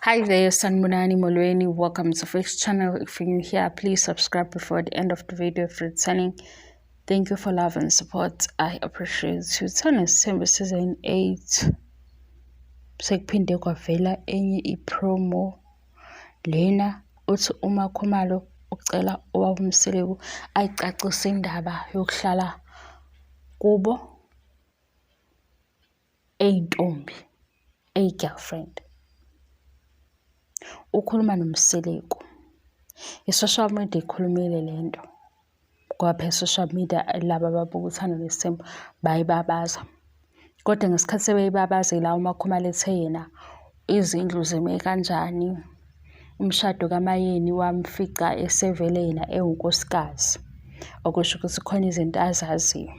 Hi there, Sanmunani Molweni. Welcome to Fresh channel. If you're new here, please subscribe before the end of the video if returning. Thank you for love and support. I appreciate you. Turn December season 8. Sekuphinde kwavela enye ipromo lena uthi uma Khumalo ucela owawumseleku ayicacise indaba yokuhlala kubo eyintombi, girlfriend. Ukhuluma nomseleku. I-social media ikhulumile lento. Ngoba phela social media laba ababukuthana nesimo bayibabaza. Kodwa ngesikhathi sebeyibabaza la uMakhumalo ethe yena izindlu zime kanjani, umshado kaMayeni wamfica esevele yena ewunkosikazi. Okusho ukuthi khona izinto azaziyo.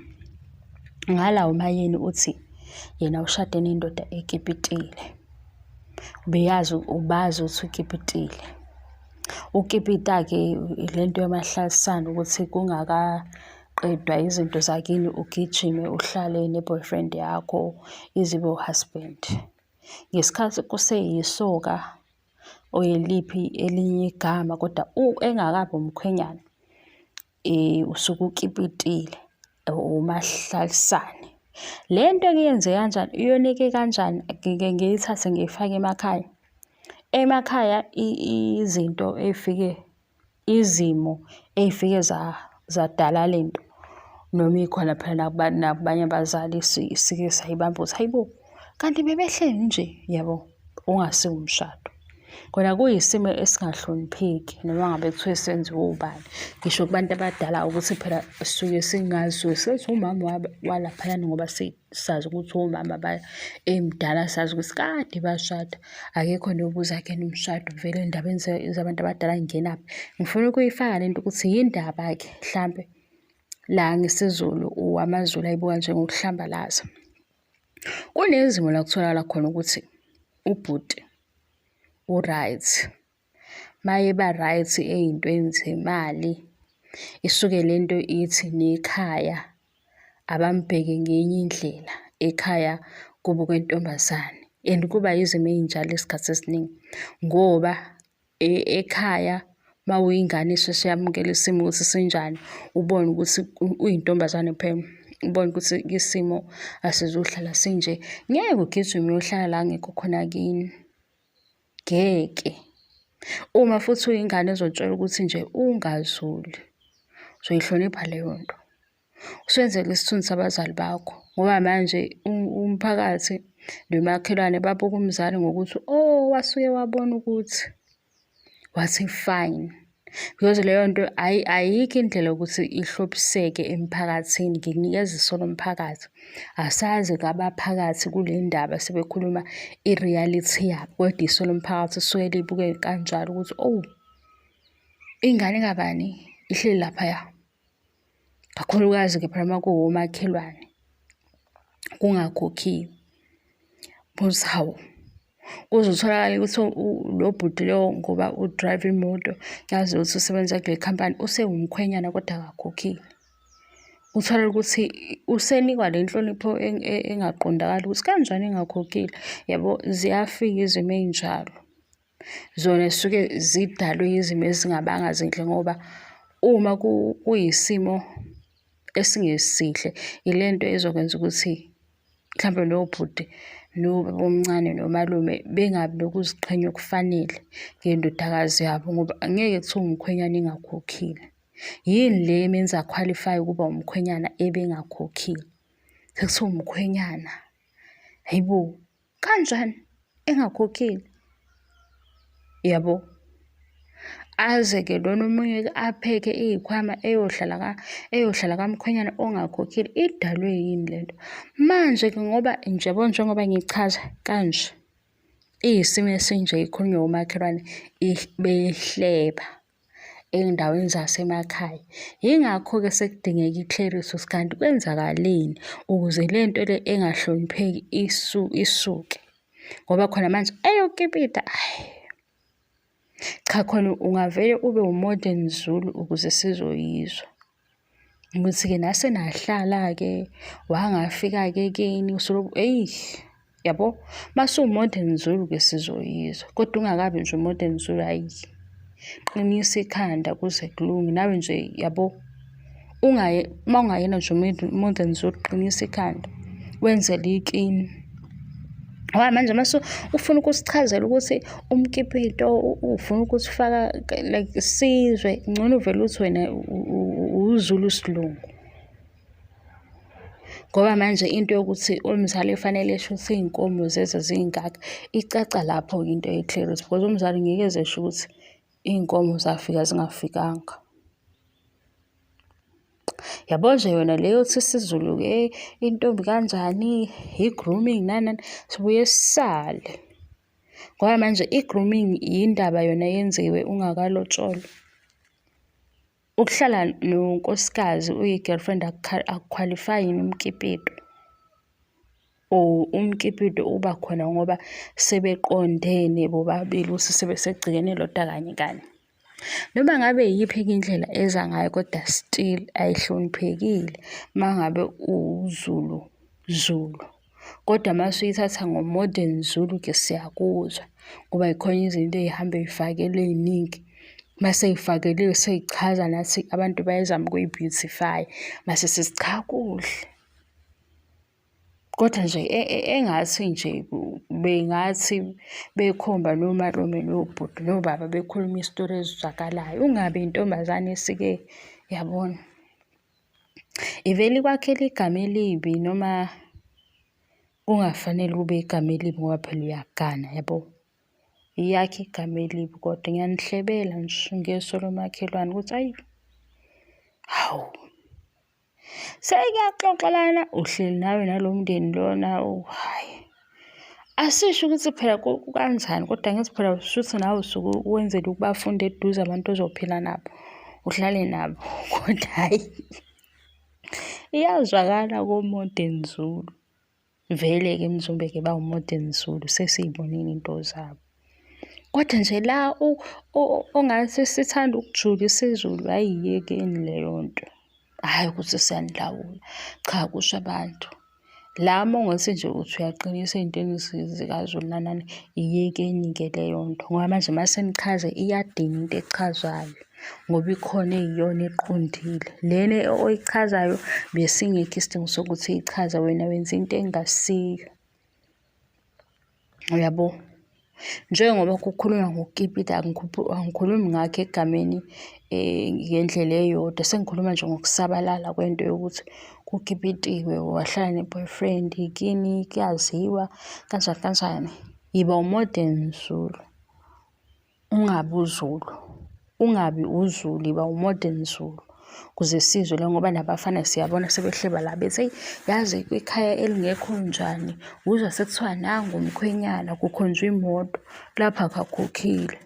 Ngala uMayeni uthi yena ushade nendoda ekipitile. Ubazi ukuthi ukipitile. Ukipita-ke lento yamahlalisana ukuthi kungakaqedwa izinto zakini ugijime uhlale ne-boyfriend yakho izibe uhusband. Ngesikhathi kuseyisoka oyeliphi elinye igama kodwa engakabi umkhwenyana usuke ukipitile umahlalisane. Lento kuyenze kanjani? Iyoneke kanjani? Ngiyithathe ngiyifake emakhaya. Emakhaya izimo ey'fike zadala lento noma ikhona phela nakubanye abazali sike sayibamba ukuthi hayibo kanti bebehleli nje yabo ungasiwo umshado. Kona kuyisimo esingahlonipheki noma ngabe kuthiwe senziwe ubani. Ngisho kubantu abadala ukuthi phela sisuke singazi sethi umama walaphayana ngoba sazi ukuthi omama emdala sazi ukuthi kade bashada. Akekho nobuza akena umshado vele endabeni zabantu abadala ngingenaphi. Ngifuna ukuyifaka lento ukuthi yindaba-ke mhlampe la ngesiZulu amaZulu ayibuka njengokuhlambalaza. Kunezimo la kutholakala khona ukuthi ubhuti u-right. Maye ba-right ey'ntweni zemali isuke lento ithi nekhaya abambheke ngenye indlela ekhaya kubo kwentombazane. And kuba yizimo ey'njalo isikhathi esiningi ngoba ekhaya mawuyingane isheshe yamukela isimo ukuthi sinjani, ubone ukuthi uyintombazane phela, ubone ukuthi isimo asizuhlala sinje, ngeke ugijime uyohlala la ngekho khona kini. Ngeke. Uma futhi uyingane ezotshela ukuthi nje ungazuli, uzoyihlonipha leyo nto. Usenzele isithunzi sabazali bakho ngoba manje umphakathi nomakhelwane babuka umzali ngokuthi wasuke wabona ukuthi wathi fine. Because leyo nto ayikho indlela yokuthi ihlophiseke emphakathini. Ngikunikeza isolo mphakathi. Asazi kabaphakathi kule ndaba sebekhuluma i-reality yabo. Kodwa isolo mphakathi suke libuke kanjalo ukuthi ingane kabani ihleli laphaya. Kakhulukazi-ke phela uma kuwomakhelwane kungakhokhiwe. Buthi hawu kuzotholakala ukuthi lo bhuti loyo ngoba u-drive imoto yazi ukuthi usebenza kule khampani usewumkhwenyana kodwa akakhokhiwe. Uthola ukuthi usenikwa le nhlonipho engaqondakali ukuthi kanjani engakhokhile. Yabo ziyafika izimo ey'njalo. Zona zisuke zidalwe izimo ezingabanga zinhle ngoba uma kuyisimo esingesihle ilento ezokwenza ukuthi mhlawumbe lowo bhuti nobaba omncane nomalume bengabi nokuziqhenya okufanele ngendodakazi yabo ngoba angeke kuthiwe umkhwenyana engakhokhile. Yini le emenza qualify ukuba umkhwenyana ebengakhokhile? Sekuthiwa umkhwenyana. Hayibo kanjani engakhokhile? Yabo. Aze-ke lona omunye apheke iy'khwama eyohlala kamkhwenyana ongakhokhile. Idalwe yini lento? Manje-ke ngoba njengoba ngichaza kanje iyisimo esinje ikhulunywa omakhelwane behleba ey'ndaweni zasemakhaya. Yingakho-ke sekudingeka i-clarity ukuthi kanti kwenzakaleni ukuze lento le engahlonipheki isuke. Ngoba khona manje eyokipita cha khona ungavele ube u-modern Zulu ukuze sizoyizwa. Ukuthi-ke nase nahlala-ke wangafika-ke kini usoloko yabo. Mase uModern Zulu-ke sizoyizwa, kodwa ungakabi nje uModern Zulu, hhayi, qinisa ikhanda kuze kulunge. Nawe nje yabo, uma ungayena nje uModern Zulu, qinisa ikhanda, wenzele ikini. Ngoba manje mase ufuna ukusichazela ukuthi umkipito ufuna ukuthi ufaka like isizwe, ngcono uvele uthi wena uZulu silungu. Ngoba manje into yokuthi umzali efanele esho ukuthi iy'nkomo zeze zingaka, icaca lapho into ye-clarity, because umzali ngeke eze esho ukuthi iy'nkomo zafika zingafikanga. Yabo nje yona leyo yokuthi isiZulu-ke intombi kanjani, i-grooming nani nani, sibuye sisale. Ngoba manje i-grooming yindaba yona yenziwe ungakalotsholwa. Ukuhlala nonkosikazi uyi-girlfriend akukhwalifayi yini umkipito? Or umkipito uba khona ngoba sebeqondene bobabili ukuthi sebesegcikene lodwa kanye kanye. Noma ngabe iyiphi indlela eza ngayo, kodwa still ayihloniphekile uma ngabe uZulu Zulu. Kodwa mase uyithatha ngo-Modern Zulu-ke siyakuzwa, ngoba yikhona izinto ey'hamba ey'fakelwe ey'ningi. Mase ey'fakeliwe sey'chaza nathi abantu bayazama ukuyi-beautify, mase sithi cha kuhle. Kodwa nje engathi nje bengathi bekhomba nomalume nobhuti nobaba bekhuluma isitori ezizwakalayo, ungabi intombazane esike yabona. Ivele ikwakhela igama elibi noma kungafanele kube igama elibi ngoba phela uyagana yabo. Iyakhe igama elibi, kodwa ngiyanihlebela nje ngeso lomakhelwane ukuthi hayi, hawu, sekuyaxoxa lana uhleli nawe nalo mndeni lona, hhayi. Asisho ukuthi phela kanjani, kodwa ngithi phela shuthi nawe usuke wenzela ukuba bafunde eduze abantu ozophila nabo, uhlale nabo, kodwa hhayi. Iyazwakala ko-Modern Zulu. Vele-ke mzumbe-ke bawu-Modern Zulu, sesiy'bonile into zabo. Kodwa nje la ongathi sithanda ukujula isiZulu, hhayi yiyekeni leyo nto. Hhayi ukuthi siyanilawula, cha kusho abantu. La mongothi nje uthi uyaqinisa ey'ntweni zikaZulu nani, iyekeni-ke leyo nto. Ngoba manje mase nichaze iyadina into echazwayo, ngoba ikhona eyiyona eqondile. Lena oyichazayo besingekho isidingo sokuthi ichaza, wena wenza into engasiyo. Uyabo? Njengoba kukhulunywa ngokukipita, angikhulumi ngakho egameni ngendlela eyodwa, sengikhuluma nje ngokusabalala kwento yokuthi kukipitiwe, wahlala ne-boyfriend, kini, kuyaziwa, kanjani kanjani. Yiba uModern Zulu, ungabi uZulu. Ungabi uZulu, yiba uModern Zulu. Kuze sizwe la, ngoba nabafana siyabona sebehleba la bethi eyi, yazi kwikhaya elingekho njani, uzwa sekuthiwa nangu umkhwenyana kukhonjwa imoto, lapha akakhokhile.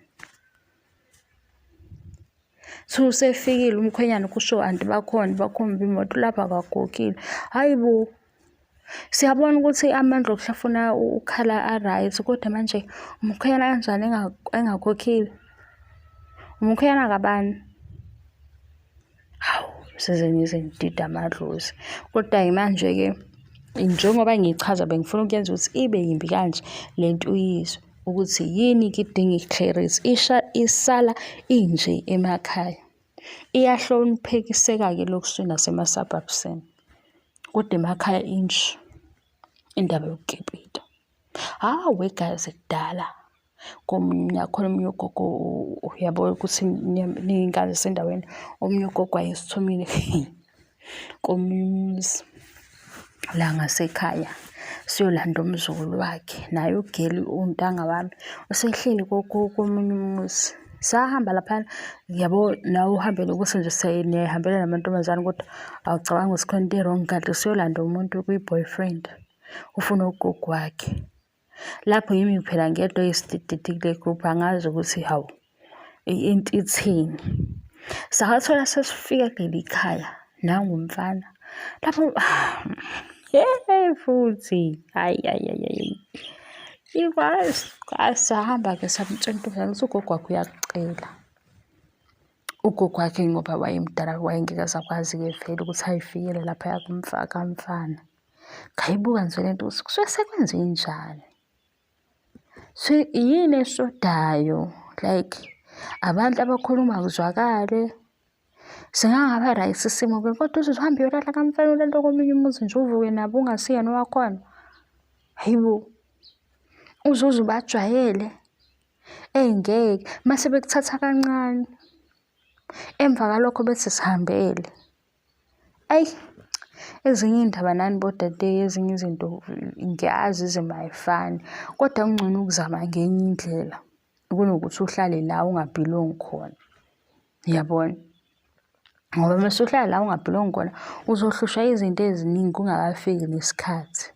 So usefikile umkhwenyana kusho anti bakhomba imoto, lapha akakhokhile. Hayi bo, siyabona ukuthi amandla okuhlafuna ukhala a-right, kodwa manje umkhwenyana kanjani engakhokhile? Umkhwenyana kabani? Hawu, size ngize ngidida amadlozi. Kodwa manje-ke njengoba ngiyichaza bengifuna ukuyenza ukuthi ibe yimbi kanje le nto uyizwe, ukuthi yini-ke idinga i-clarity, isala inje emakhaya. Iyahloniphekiseka-ke lokishini nasema-suburbs-ini, kodwa emakhaya inje indaba yokukipita. Hawe guys, kudala khona omunye ugogo, uyabo ukuthi niy'ngane zasendaweni, omunye ugogo wayesithumile komunye umuzi la ngasekhaya siyolanda umzukulu wakhe, naye ugeli untanga wami usehleli komunye umuzi. Sahamba laphana, yabo nawe uhambele ukuthi nje niyayihambela namantombazane, kodwa awucabangi ukuthi khona into e-wrong, kanti siyolanda umuntu kwi-boyfriend, ufuna ugogo wakhe. Lapho yimi phela ngedwa eyisidididi kule group, angazi ukuthi hawu into ithini. Sakathola sesifika kuleli khaya, nangu umfana lapho futhi hayi sahamba-ke samtshela intombazane ukuthi ugogo wakhe uyakucela. Ugogo wakhe ngoba wayemdala wayengeke asakwazi-ke vele ukuthi ayifikele lapha kumfaka mfana. Ngayibuka nje le nto ukuthi kusuke sekwenzenjani. So yini eshodayo? Like abantu abakhuluma kuzwakale. Singangaba right isimo kodwa uze uhambe uyolala kamfana ulale komunye umuzi nje uvuke nabo ungasiyena owakhona. Hayibo, uzuze ubajwayele. Ngeke mase bekuthatha kancane. Emva kwalokho bethi sihambele. Ayi, ezinye iy'ndaba nani bodade, ezinye izinto ngiyazi izimo ayifani, kodwa kungcono ukuzama ngenye indlela kunokuthi uhlale la ungabhilongi khona. Uyabona? Ngoba mase uhlala la ungabhilongi khona uzohlushwa izinto eziningi kungakafiki nesikhathi.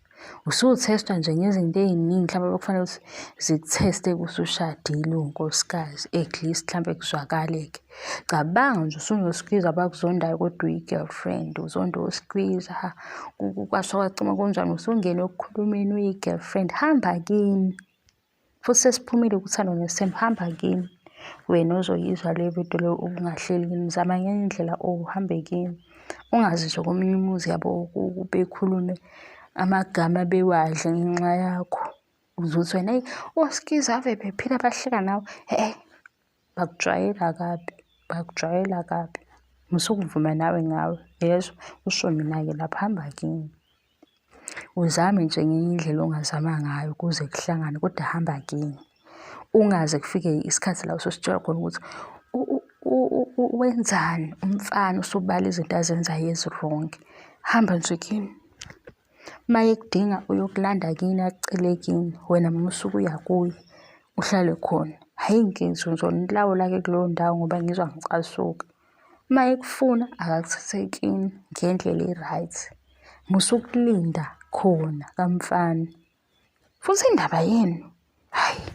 Usuthestwa nje ngezinto ey'ningi mhlawumbe okufanele ukuthi zikutheste usushadile unkosikazi, at least mhlawumbe kuzwakale-ke. Cabanga nje usunoskwizi abakuzondayo kodwa uyi-girlfriend, uzonda oskwizi, kwasuka kwacima kunjani, usungene ekukhulumeni uyi-girlfriend. Hamba kini, futhi sesiphumile kuthando nesithembu, hamba kini. Wena ozoyizwa le video le ubungahleli kini, zama ngenye indlela uhambe kini. Ungazi nje komunye umuzi yabo bekhulume amagama bewadle ngenxa yakho. Uzuthi wena eyi oskizi ave bephila bahleka nawe. Bakujwayela kabi, bakujwayela kabi. Musukuvuma nawe ngawe, yezwa usho mina-ke lapha, hamba kini. Uzame nje ngenye indlela ongazama ngayo ukuze kuhlangane, kodwa hamba kini. Ungaze kufike isikhathi la usositshela khona ukuthi wenzani umfana usubala izinto azenzayo ezi-wrong. Hamba nje kini. Maye kudinga uyokulanda kini acele kini, wena musuke uya kuye uhlale khona. Hhayi ngizonilawula-ke kuleyo ndawo ngoba ngizwa ngicasuka. Maye kufuna akakuthathe kini ngendlela e-right. Musukulinda khona kamfana. Futhi indaba yenu, hhayi.